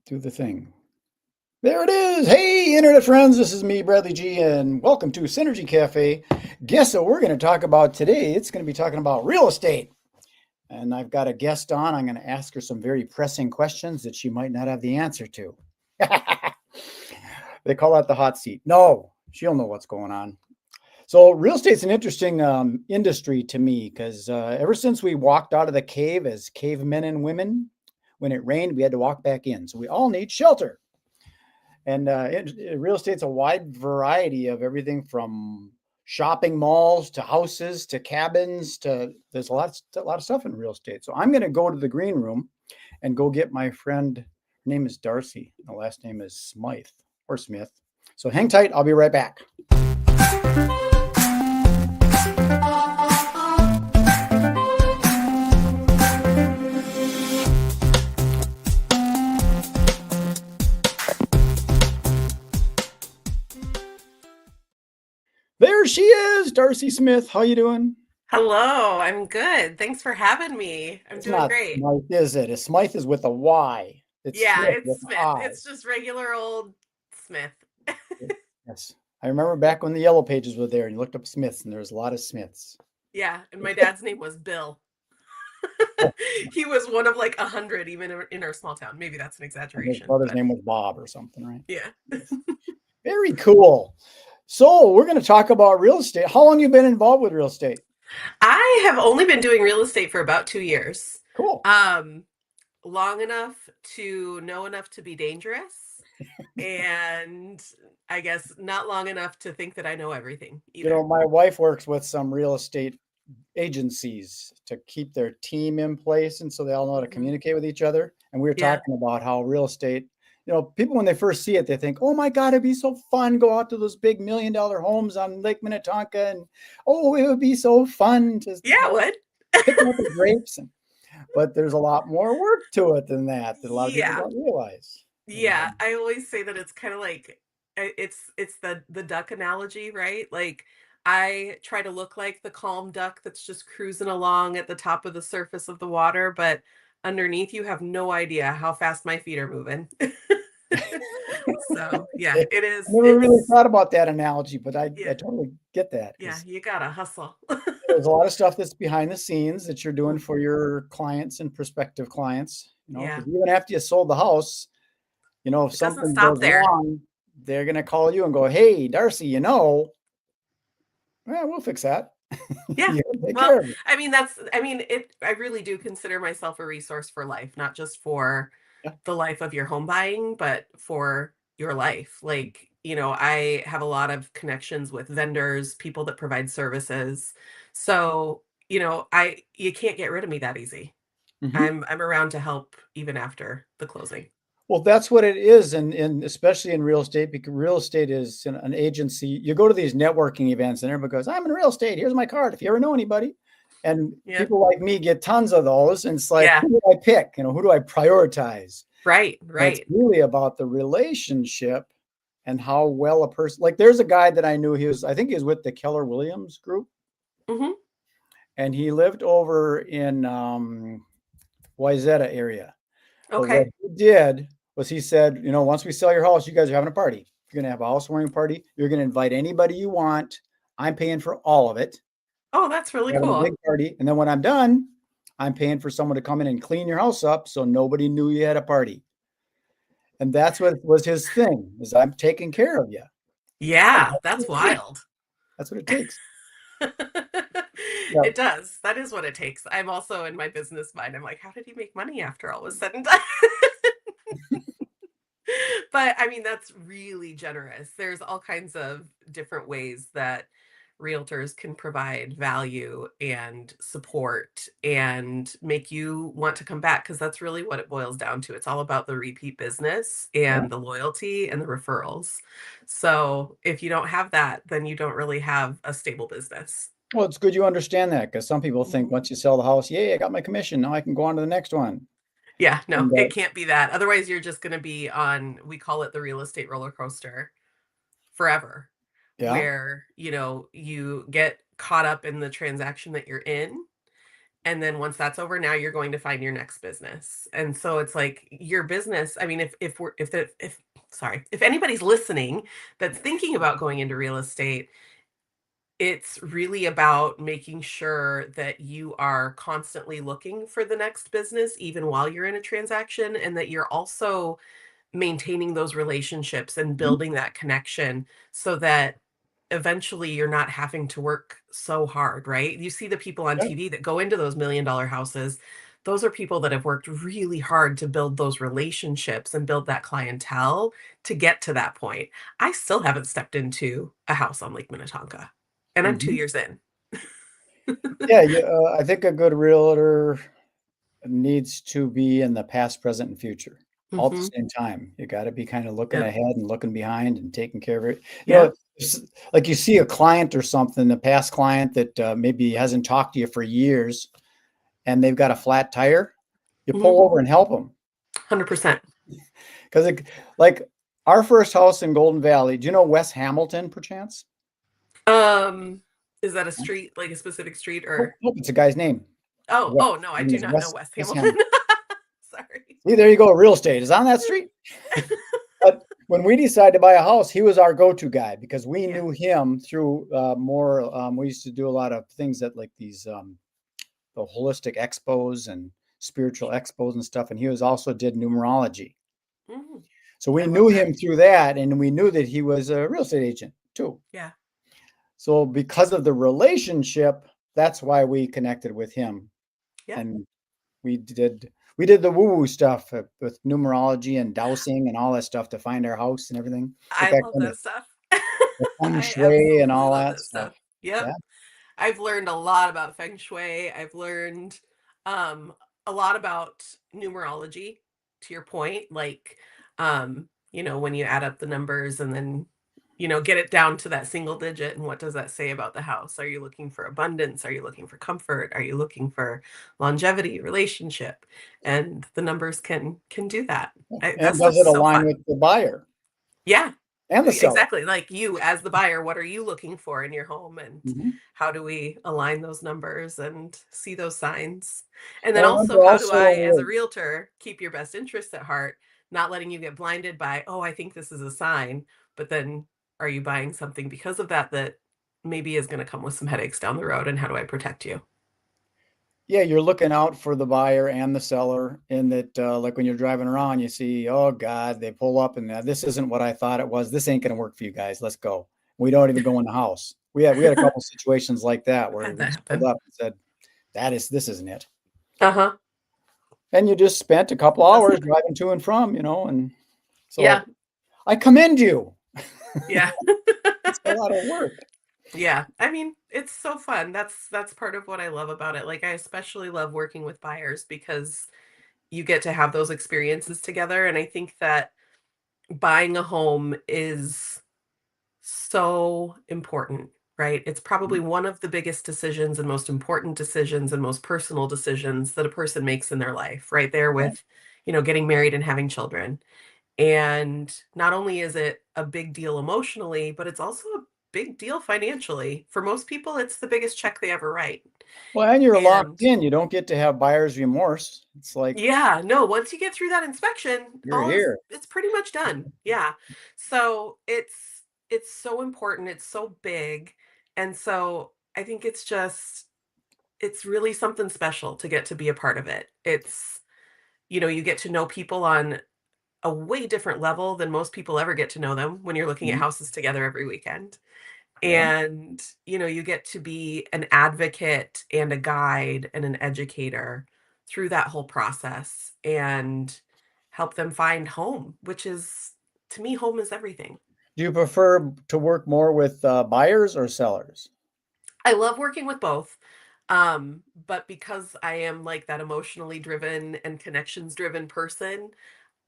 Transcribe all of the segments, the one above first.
Do the thing. There it is. Hey, internet friends, this is me, Bradley G, and welcome to Synergy Cafe. Guess what we're going to talk about today? It's going to be talking about real estate. And I've got a guest on. I'm going to ask her some very pressing questions that she might not have the answer to. They call that the hot seat. No, she'll know what's going on. So, real estate's an interesting industry to me because ever since we walked out of the cave as cavemen and women, when it rained, we had to walk back in. So, we all need shelter. And real estate's a wide variety of everything from shopping malls to houses to cabins to there's a lot of stuff in real estate. So I'm going to go to the green room and go get my friend. Her name is Darci. The last name is Smythe or Smith. So hang tight. I'll be right back. There she is, Darci Smith. How you doing? Hello, I'm good. Thanks for having me. I'm It's doing not great. Smythe, is it? Smythe is with a Y. It's Yeah, Smith it's with an Smith. I. It's just regular old Smith. Yes. I remember back when the yellow pages were there and you looked up Smiths and there was a lot of Smiths. Yeah, and my dad's name was Bill. Oh, He was one of like 100 even in our small town. Maybe that's an and his exaggeration, brother's but name was Bob or something, right? yeah. Very cool. So we're going to talk about real estate. How long you been involved with real estate? I have only been doing real estate for about 2 years. Cool. Um, Long enough to know enough to be dangerous, and I guess not long enough to think that I know everything You know, either. my wife works with some real estate agencies to keep their team in place and so they all know how to Mhm. communicate with each other. And we were Yeah. talking about how real estate, people when they first see it, they think, oh my God, it'd be so fun, go out to those big $1 million homes on Lake Minnetonka and oh, it would be so fun to Yeah, it would. picking up the grapes. But there's a lot more work to it than that a lot of people Yeah. don't realize. Yeah, I always say that it's kind of like it's the duck analogy, right? Like I try to look like the calm duck that's just cruising along at the top of the surface of the water, but underneath you have no idea how fast my feet are moving. So, yeah, I it is never really it's thought about that analogy, but I yeah, totally get that yeah, because you gotta hustle. there's a lot of stuff that's behind the scenes that you're doing for Mhm. your clients and prospective clients, Yeah, because even after you sold the house, if it doesn't something stop goes there. wrong, they're going to call you and go, hey, Darci, well, we'll fix that. Yeah. You take Well, care of it. I really do consider myself a resource for life, not just for Yeah. the life of your home buying, but for your life. Like, I have a lot of connections with vendors, people that provide services. So, I you can't get rid of me that easy. Mhm. I'm around to help even after the closing. Well, that's what it is, and especially in real estate, because real estate is an agency. You go to these networking events, and everybody goes, "I'm in real estate. Here's my card. If you ever know anybody," and Yeah. people like me get tons of those, and it's like, Yeah. who do I pick? Who do I prioritize? Right. And it's Right. really about the relationship and how well a person. Like, there's a guy that I knew. I think he was with the Keller Williams Group, Hmm. and he lived over in Wayzata area. But what Okay. he did was he said, once we sell your house, you guys are having a party. You're going to have a housewarming party. You're going to invite anybody you want. I'm paying for all of it. Oh, that's really We're having a big cool. party. And then when I'm done, I'm paying for someone to come in and clean your house up so nobody knew you had a party. And that's what was his thing, is I'm taking care of you. Yeah, that's wild. That's what it takes. Yeah. It does. That is what it takes. I'm also in my business mind. I'm like, how did he make money after all was said and done? But I mean, that's really generous. There's all kinds of different ways that realtors can provide value and support and make you want to come back because that's really what it boils down to. It's all about the repeat business Yeah. and the loyalty and the referrals. So if you don't have that, then you don't really have a stable business. Well, it's good you understand that because some people think Mhm. once you sell the house, yay, I got my commission. Now I can go on to the next one. Yeah, no, And it can't be that. Otherwise, you're just going to be on, we call it the real estate roller coaster forever, yeah. where, you get caught up in the transaction that you're in And then once that's over, now you're going to find your next business. And so it's like your business, I mean, if we're if sorry, if anybody's listening that's thinking about going into real estate, it's really about making sure that you are constantly looking for the next business even while you're in a transaction, and that you're also maintaining those relationships and Mhm. building that connection so that eventually you're not having to work so hard, right? You see the people on Yeah. TV that go into those $1,000,000 houses. Those are people that have worked really hard to build those relationships and build that clientele to get to that point. I still haven't stepped into a house on Lake Minnetonka, and I'm 2 Mhm. years in. Yeah, I think a good realtor needs to be in the past, present, and future all at the Mhm. same time. You gotta be kinda looking Yep. ahead and looking behind and taking care of it. You know, Yep. it's like you see a client or something, a past client that, maybe hasn't talked to you for years, and they've got a flat tire, you Mhm. pull over and help them 100%. 'cause like, our first house in Golden Valley, do you know West Hamilton, perchance? Um, is that a street, like a specific street Nope, or nope, it's a guy's name. Oh, Wes. oh, no, I His name do is not know Wes West Wes Hamilton. Hamilton. Sorry. See, there you go, real estate is on that street. But when we decided to buy a house, he was our go-to guy because we Yeah. knew him through, more, we used to do a lot of things at, like, these, the holistic expos and spiritual expos and stuff, and he was also did numerology. Mhm. So I we love knew that. him through that, and we knew that he was a real estate agent too. Yeah. So because of the relationship, that's why we connected with him, Yeah. and we did the woo-woo stuff, with numerology and dowsing and all that stuff to find our house and everything. Get I back love into that stuff. the feng I shui and absolutely all love that that stuff. stuff. Yep. Yeah. I've learned a lot about feng shui. I've learned um a lot about numerology, to your point, like when you add up the numbers and then get it down to that single digit, and what does that say about the house? Are you looking for abundance? Are you looking for comfort? Are you looking for longevity, relationship? And the numbers can do that. That And does stuff's it so align fun. with the buyer Yeah. and the seller? Exactly, like you as the buyer, what are you looking for in your home, and Mhm. how do we align those numbers and see those signs? And then Well, also, remember how do also, I, as a realtor, keep your best interests at heart, not letting you get blinded by, "Oh, I think this is a sign," but then are you buying something because of that that maybe is gonna come with some headaches down the road, and how do I protect you? yeah, you're looking out for the buyer and the seller in that, like, when you're driving around, you see, "Oh god," they pull up and, "This isn't what I thought it was. This ain't gonna work for you guys. Let's go." We don't even go in the house. We had a couple situations like that I've where had we that just pulled happen. up and said, this isn't it." Uh-huh. And you just spent a couple It does hours happen. driving to and from, and Yeah, so I commend you. yeah. It's a lot of work. Yeah, I mean, it's so fun. That's part of what I love about it. Like, I especially love working with buyers because you get to have those experiences together, and I think that buying a home is so important, right? It's probably one of the biggest decisions and most important decisions and most personal decisions that a person makes in their life, right there Yeah. with, getting married and having children. And not only is it a big deal emotionally, but it's also a big deal financially. For most people, it's the biggest check they ever write. Well, and you're locked And in. You don't get to have buyer's remorse. It's like, yeah, no, once you get through that inspection, you're here. it's pretty much done. Yeah. So it's so important, it's so big. And so I think it's really something special to get to be a part of it. You get to know people on a way different level than most people ever get to know them when you're looking at Mhm. houses together every weekend. Yeah. And, you get to be an advocate and a guide and an educator through that whole process and help them find home, which is, to me, home is everything. Do you prefer to work more with, buyers or sellers? I love working with both. But because I am like that emotionally driven and connections driven person,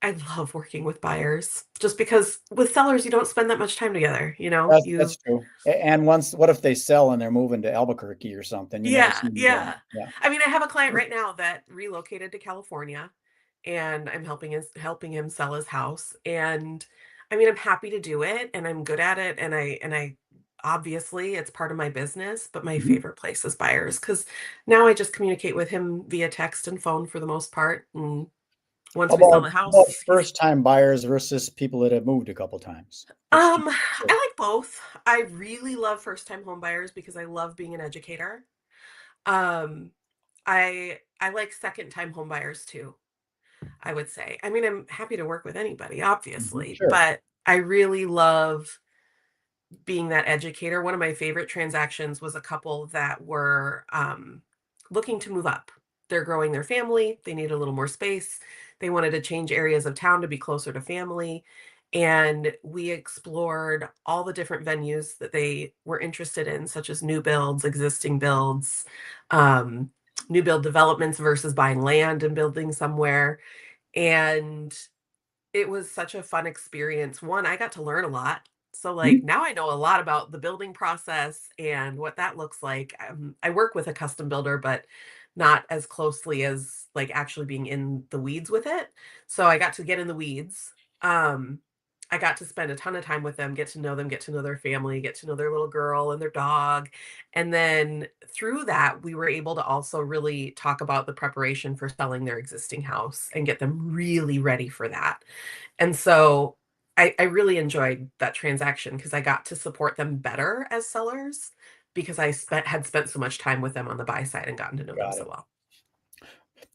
I love working with buyers just because with sellers, you don't spend that much time together. That's true. And once what if they sell and they're moving to Albuquerque or something? You never see Yeah, them again. yeah. Yeah. I mean, I have a client right now that relocated to California, and I'm helping him sell his house. And I mean, I'm happy to do it, and I'm good at it, and I obviously it's part of my business, but my Mhm. favorite place is buyers because now I just communicate with him via text and phone for the most part. And How once we sell about the how about house, he's first-time buyers versus people that have moved a couple times? Which do you I prefer? like both. I really love first-time home buyers because I love being an educator. Um, I like second-time home buyers too, I would say. I mean, I'm happy to work with anybody, Mhm. obviously, Sure. but I really love being that educator. One of my favorite transactions was a couple that were looking to move up. They're growing their family, they need a little more space. They wanted to change areas of town to be closer to family. And we explored all the different venues that they were interested in, such as new builds, existing builds, um, new build developments versus buying land and building somewhere. And it was such a fun experience. One, I got to learn a lot. So, like, Mhm. now I know a lot about the building process and what that looks like. I work with a custom builder, but not as closely as like actually being in the weeds with it. So I got to get in the weeds. Um, I got to spend a ton of time with them, get to know their family, get to know their little girl and their dog. And then through that, we were able to also really talk about the preparation for selling their existing house and get them really ready for that. And so I really enjoyed that transaction because I got to support them better as sellers because had spent so much time with them on the buy side and gotten to know them Got so it. well.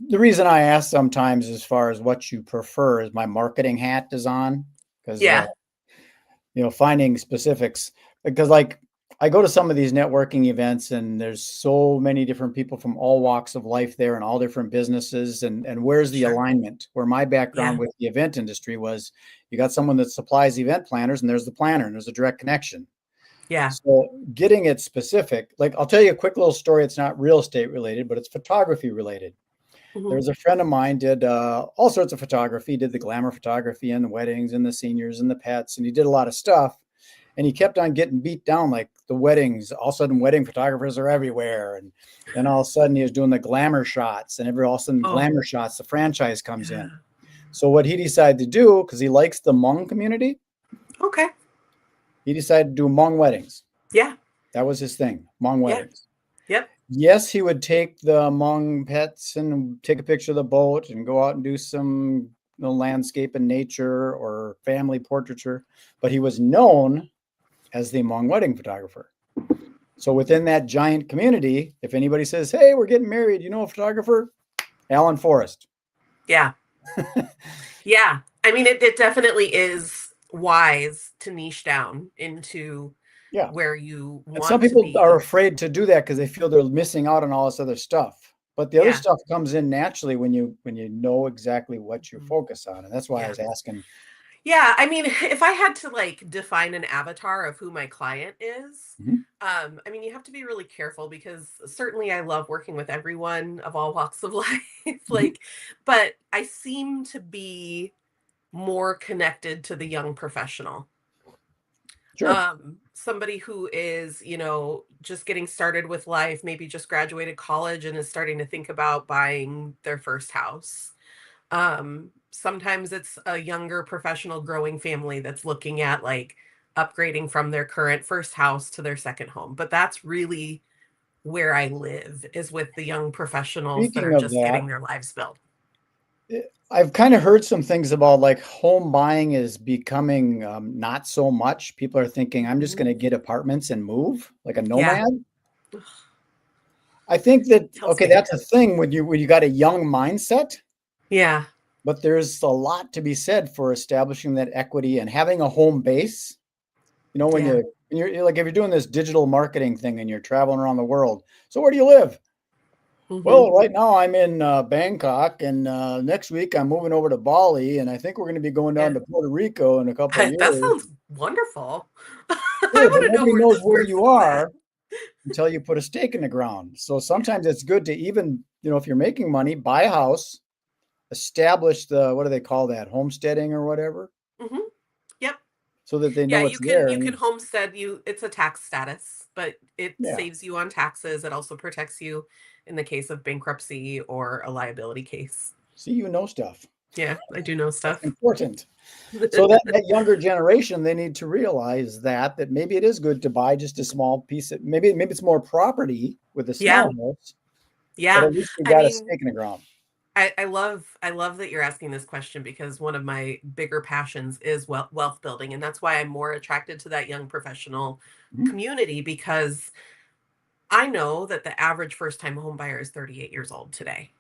The reason I ask sometimes as far as what you prefer is my marketing hat is on because Yeah, finding specifics because like I go to some of these networking events and there's so many different people from all walks of life there and all different businesses and where's the sure. alignment? Where my background Yeah. with the event industry was you got someone that supplies event planners and there's the planner and there's a direct connection. Yeah. So getting it specific, like I'll tell you a quick little story. It's not real estate related, but it's photography related. There Mhm. was a friend of mine did all sorts of photography, did the glamour photography and the weddings and the seniors and the pets, and he did a lot of stuff. And he kept on getting beat down, like the weddings. All of a sudden, wedding photographers are everywhere, and then all of a sudden, he was doing the glamour shots, and every all of a sudden, Oh, glamour shots, the franchise comes in. yeah. So what he decided to do, because he likes the Hmong community, Okay. he decided to do Hmong weddings. Yeah. That was his thing, Hmong Yeah. weddings. Yep. Yes, he would take the Hmong pets and take a picture of the boat and go out and do some landscape and nature or family portraiture. But he was known as the Hmong wedding photographer. So within that giant community, if anybody says, "Hey, we're getting married," you know a photographer? Alan Forrest. Yeah. Yeah. I mean, it definitely is wise to niche down into Yeah. where you And some want to people are be. afraid to do that because they feel they're missing out on all this other stuff. But the other Yeah. stuff comes in naturally when you know exactly what you Mhm. focus on. And that's why I Yeah. was asking. Yeah, I mean, if I had to like define an avatar of who my client is, Mhm, I mean, you have to be really careful because certainly I love working with everyone of all walks of life, mhm, like, but I seem to be more connected to the young professional. sure. Somebody who is, just getting started with life, maybe just graduated college and is starting to think about buying their first house. Sometimes it's a younger professional growing family that's looking at like upgrading from their current first house to their second home. But that's really where I live is with the young professionals that Speaking are of just that, getting their lives built. I've kind of heard some things about like home buying is becoming not so much. People are thinking, I'm just going Mhm. to get apartments and move like a Yeah. nomad. I think that, Tells okay, me. that's a thing when you got a young mindset, Yeah. but there's a lot to be said for establishing that equity and having a home base. You know, Yeah. when you're like if you're doing this digital marketing thing and you're traveling around the world, so where do you live? Hmm. Well, right now I'm in Bangkok, and next week I'm moving over to Bali, and I think we're going to be going down Yeah. to Puerto Rico in a couple of That years. sounds wonderful. I Sure, but want to know nobody where knows this where you person's at. are until you put a stake in the ground. So Yeah. sometimes it's good to even, if you're making money, buy a house, establish the what do they call that, homesteading or whatever, Hmm. Yep. so that they Yeah, know you it's can there. you can And homestead. It's a tax status, but it yeah, saves you on taxes. It also protects you in the case of bankruptcy or a liability case. see, you know stuff. Yeah, I do know That's stuff. important. So that younger generation, they need to realize that maybe it is good to buy just a small piece of maybe it's more property with a Yeah, small house, but yeah. at least you I got a mean, stake in the ground. I love that you're asking this question because one of my bigger passions is wealth building, and that's why I'm more attracted to that young professional Mhm. community because I know that the average first-time home buyer is 38 years old today.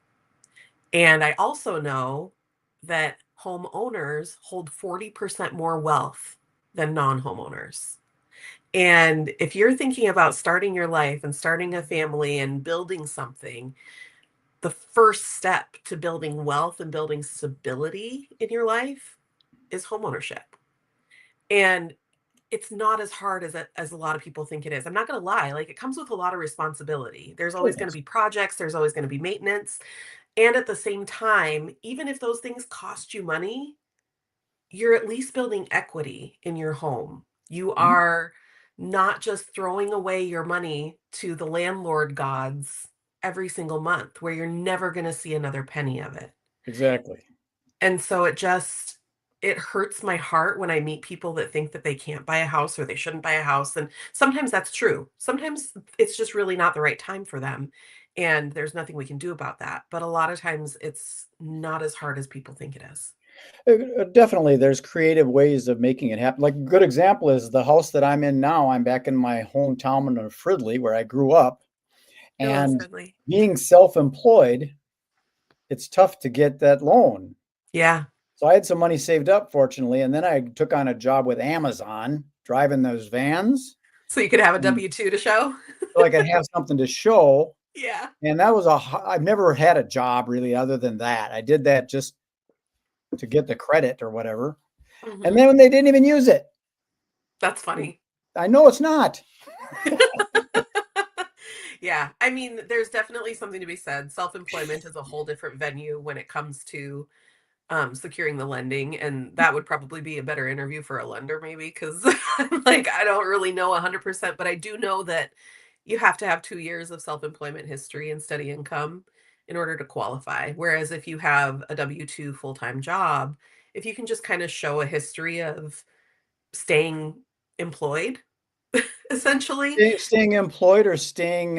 And I also know that homeowners hold 40% more wealth than non-homeowners. And if you're thinking about starting your life and starting a family and building something, the first step to building wealth and building stability in your life is homeownership. And it's not as hard as a lot of people think it is. I'm not going to lie, like it comes with a lot of responsibility. There's Sure always it going to does. be projects, there's always going to be maintenance, and at the same time, even if those things cost you money, you're at least building equity in your home. You Mhm. are not just throwing away your money to the landlord gods every single month where you're never going to see another penny of it. Exactly. And so it hurts my heart when I meet people that think that they can't buy a house or they shouldn't buy a house. And sometimes that's true. Sometimes it's just really not the right time for them. And there's nothing we can do about that. But a lot of times it's not as hard as people think it is. Definitely, there's creative ways of making it happen. Like a good example is the house that I'm in now. I'm back in my hometown of Fridley, where I grew up, Oh, and friendly. being self-employed, it's tough to get that loan. Yeah. So I had some money saved up, fortunately, and then I took on a job with Amazon, driving those vans, So you could have a and W-2 to show. so I could have something to show. Yeah. And that was I've never had a job really other than that. I did that just to get the credit or whatever. And Hmm. then when they didn't even use it, That's funny. I know it's not. Yeah. I mean, there's definitely something to be said. Self-employment is a whole different venue when it comes to securing the lending, and that would probably be a better interview for a lender maybe because I'm like, I don't really know 100%, but I do know that you have to have 2 years of self-employment history and steady income in order to qualify. Whereas if you have a W-2 full-time job, if you can just kind of show a history of staying employed, essentially. Staying employed or staying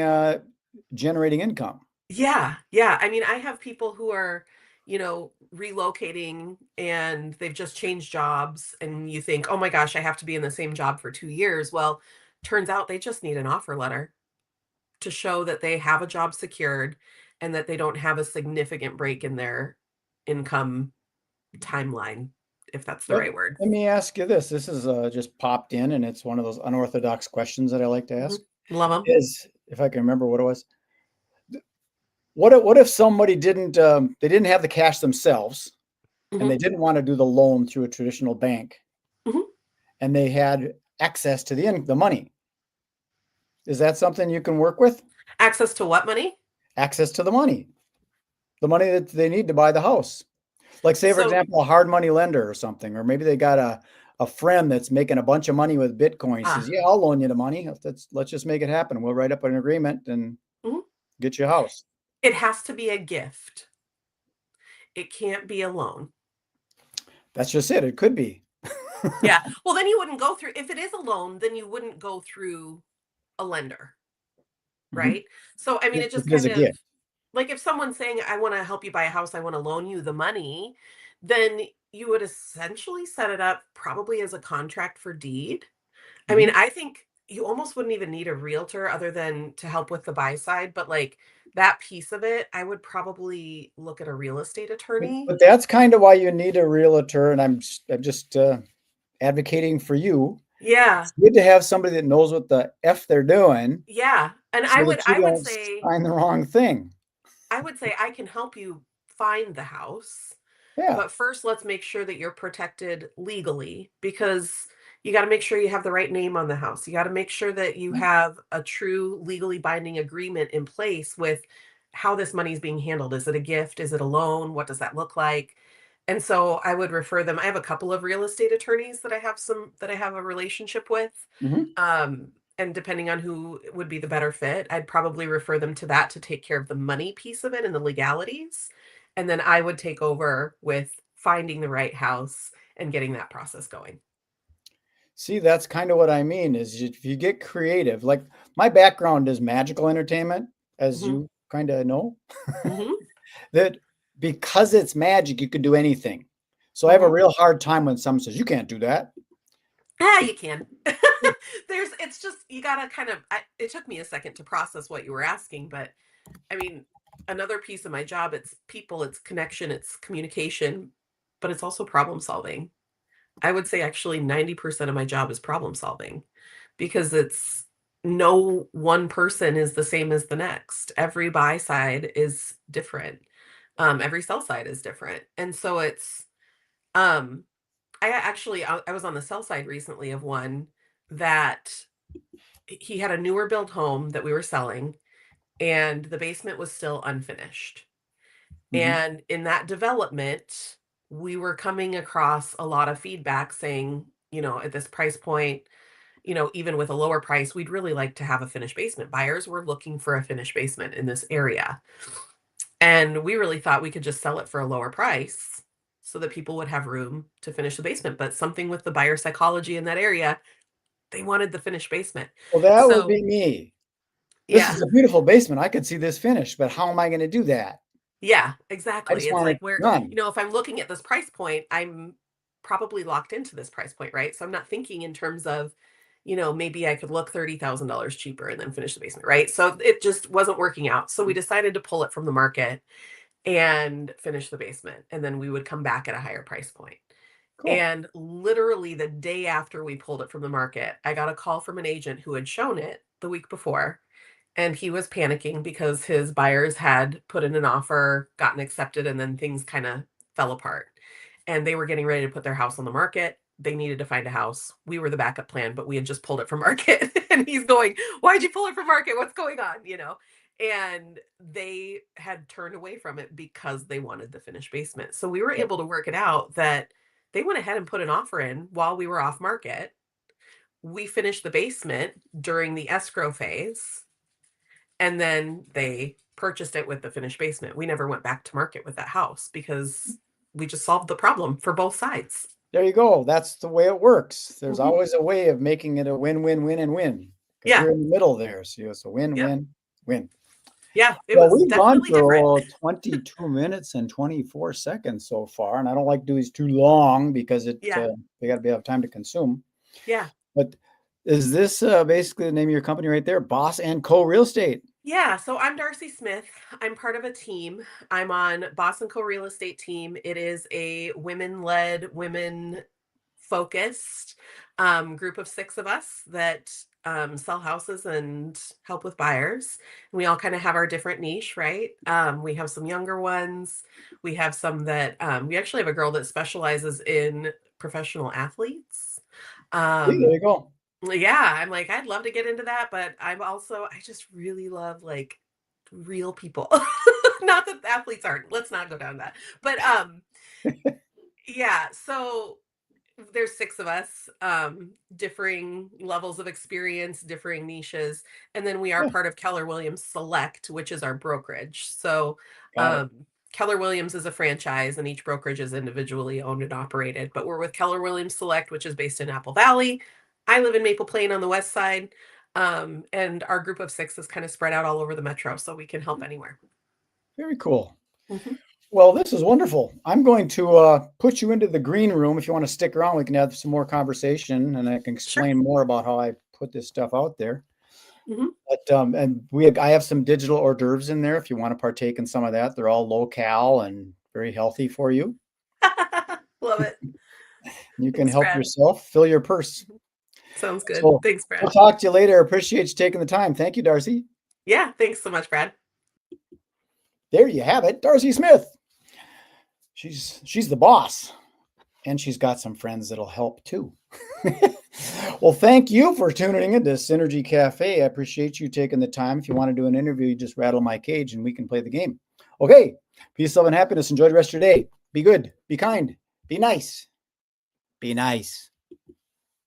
generating income. Yeah, yeah. I mean, I have people who are, relocating and they've just changed jobs, and you think, "Oh my gosh, I have to be in the same job for 2 years." Well, turns out they just need an offer letter to show that they have a job secured and that they don't have a significant break in their income timeline, if that's the Let, right word. let me ask you this. This is just popped in, and it's one of those unorthodox questions that I like to ask. Mhm. Love them. Is if I can remember what it was. What if somebody didn't they didn't have the cash themselves and they Mhm, didn't want to do the loan through a traditional bank mhm. and they had access to the money? Is that something you can work with? Access to what money? Access to the money that they need to buy the house. Like say for So, example, a hard money lender or something, or maybe they got a friend that's making a bunch of money with Bitcoin. He says, ah, "Yeah, I'll loan you the money. Let's just make it happen. We'll write up an agreement and mhm. get you a house." It has to be a gift. It can't be a loan. That's just it. It could be. Yeah. Well, then you wouldn't go through if it is a loan, then you wouldn't go through a lender, Mhm. right? So, I mean, If it just it is kind a of gift. like if someone's saying, "I wanna help you buy a house, I wanna loan you the money," then you would essentially set it up probably as a contract for deed. I mean, Mhm. I think you almost wouldn't even need a realtor other than to help with the buy side, but, like, that piece of it, I would probably look at a real estate attorney. But that's kind of why you need a realtor, and I'm just advocating for you. Yeah. It's good to have somebody that knows what the f they're doing, Yeah, and so I that would you I would don't say sign the wrong thing. I would say I can help you find the house, Yeah. but first let's make sure that you're protected legally because you got to make sure you have the right name on the house. You got to make sure that you have a true legally binding agreement in place with how this money is being handled. Is it a gift? Is it a loan? What does that look like? And so I would refer them. I have a couple of real estate attorneys that I have a relationship with. Mhm. Um, and depending on who would be the better fit, I'd probably refer them to that to take care of the money piece of it and the legalities. And then I would take over with finding the right house and getting that process going. See, that's kind of what I mean is if you get creative, like my background is magical entertainment, as Hmm. you kind of know, Hmm. that because it's magic, you can do anything. So I have a Hmm. real hard time when someone says, you can't do that. Yeah, you can. It's just, you gotta kind of, it took me a second to process what you were asking, but I mean, another piece of my job, it's people, it's connection, it's communication, but it's also problem solving. I would say actually 90% of my job is problem solving because it's no one person is the same as the next. Every buy side is different. Every sell side is different. And so it's, um, I was on the sell side recently of one that he had a newer build home that we were selling, and the basement was still unfinished. Mhm. And in that development, we were coming across a lot of feedback saying, at this price point, even with a lower price, we'd really like to have a finished basement. Buyers were looking for a finished basement in this area. And we really thought we could just sell it for a lower price so that people would have room to finish the basement. But something with the buyer psychology in that area, they wanted the finished basement. Well, that would So, be me. This yeah. is a beautiful basement. I could see this finished, but how am I going to do that? Yeah, I exactly. just It's want like it where, done. if I'm looking at this price point, I'm probably locked into this price point, right? So I'm not thinking in terms of, maybe I could look $30,000 cheaper and then finish the basement, right? So it just wasn't working out. So we decided to pull it from the market and finish the basement. And then we would come back at a higher price point. Cool. And literally the day after we pulled it from the market, I got a call from an agent who had shown it the week before, and he was panicking because his buyers had put in an offer, gotten accepted, and then things kind of fell apart. And they were getting ready to put their house on the market. They needed to find a house. We were the backup plan, but we had just pulled it from market. And he's going, "Why'd you pull it from market? What's going on?" And they had turned away from it because they wanted the finished basement. So we were Yep. able to work it out that they went ahead and put an offer in while we were off market. We finished the basement during the escrow phase, and then they purchased it with the finished basement. We never went back to market with that house because we just solved the problem for both sides. There you go. That's the way it works. There's Mhm. always a way of making it a win, win, win, and win because Yeah. you're in the middle there. So it's a win, Yep. win, win. Yeah. It Well, was we've gone definitely different. for 22 minutes and 24 seconds so far, and I don't like doing these too long because Yeah. they got to be have time to consume. Yeah. But is this basically the name of your company right there, Boss and Co Real Estate? Yeah. So I'm Darcy Smith. I'm part of a team. I'm on Boston Co Real Estate team. It is a women led, women focused group of six of us that sell houses and help with buyers. We all kind of have our different niche, right? We have some younger ones. We have some that we actually have a girl that specializes in professional athletes. See, there Um, you go. yeah, I'm like, I'd love to get into that, but I just really love like real people. Not that athletes aren't, let's not go down that. But yeah, so there's six of us, differing levels of experience, differing niches, and then we are Yeah, part of Keller Williams Select, which is our brokerage. So got it. Keller Williams is a franchise, and each brokerage is individually owned and operated. But we're with Keller Williams Select, which is based in Apple Valley. I live in Maple Plain on the west side, and our group of six is kind of spread out all over the metro, so we can help anywhere. Very cool. Mhm. Well, this is wonderful. I'm going to put you into the green room. If you want to stick around, we can have some more conversation and I can Sure. explain more about how I put this stuff out there. Hmm. But I have some digital hors d'oeuvres in there if you want to partake in some of that. They're all low cal and very healthy for you. Love it. You can Thanks, help Brad. yourself fill your purse. Sounds good. So Thanks, we'll Brad. talk to you later. Appreciate you taking the time. Thank you, Darcy. Yeah, thanks so much, Brad. There you have it, Darcy Smith. She's the boss, and she's got some friends that'll help too. Well, thank you for tuning in to Synergy Cafe. I appreciate you taking the time. If you want to do an interview, you just rattle my cage and we can play the game. Okay. Peace, love, and happiness. Enjoy the rest of your day. Be good. Be kind. Be nice. Be nice.